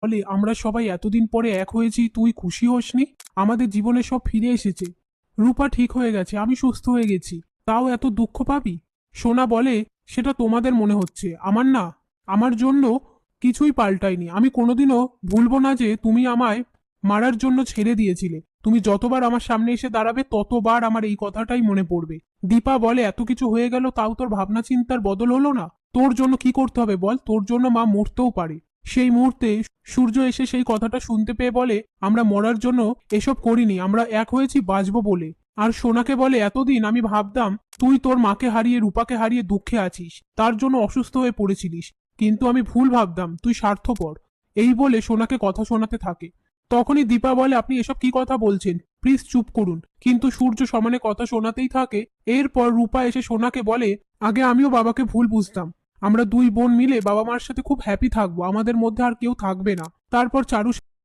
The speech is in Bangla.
বলে আমরা সবাই এতদিন পরে এক হয়েছি, তুই খুশি হোসনি? আমাদের জীবনে সব ফিরে এসেছে, রূপা ঠিক হয়ে গেছে, আমি সুস্থ হয়ে গেছি, তাও এত দুঃখ পাবি? সোনা বলে সেটা তোমাদের মনে হচ্ছে, আমার না, আমার জন্য কিছুই পাল্টায়নি। আমি কোনোদিনও ভুলবো না যে তুমি আমায় মারার জন্য ছেড়ে দিয়েছিলে। তুমি যতবার আমার সামনে এসে দাঁড়াবে ততবার আমার এই কথাটাই মনে পড়বে। দীপা বলে এত কিছু হয়ে গেল তাও তোর ভাবনা চিন্তার বদল হলো না? তোর জন্য কি করতে হবে বল, তোর জন্য মা মরতেও পারে। সেই মুহূর্তে সূর্য এসে সেই কথাটা শুনতে পেয়ে বলে আমরা মরার জন্য এসব করিনি, আমরা এক হয়েছি বাঁচবো বলে। আর সোনাকে বলে এতদিন আমি ভাবতাম তুই তোর মাকে হারিয়ে রূপাকে হারিয়ে দুঃখে আছিস, তার জন্য অসুস্থ হয়ে পড়েছিলিস, কিন্তু আমি ভুল ভাবতাম তুই স্বার্থপর। এই বলে সোনাকে কথা শোনাতে থাকে। তখনই দীপা বলে আপনি এসব কি কথা বলছেন, প্লিজ চুপ করুন। কিন্তু সূর্য সমানে কথা শোনাতেই থাকে। এরপর রূপা এসে সোনাকে বলে আগে আমিও বাবাকে ভুল বুঝতাম, আমরা দুই বোন মিলে বাবা মার সাথে খুব হ্যাপি থাকবো, আমাদের মধ্যে আর কেউ থাকবে না। তারপর চারু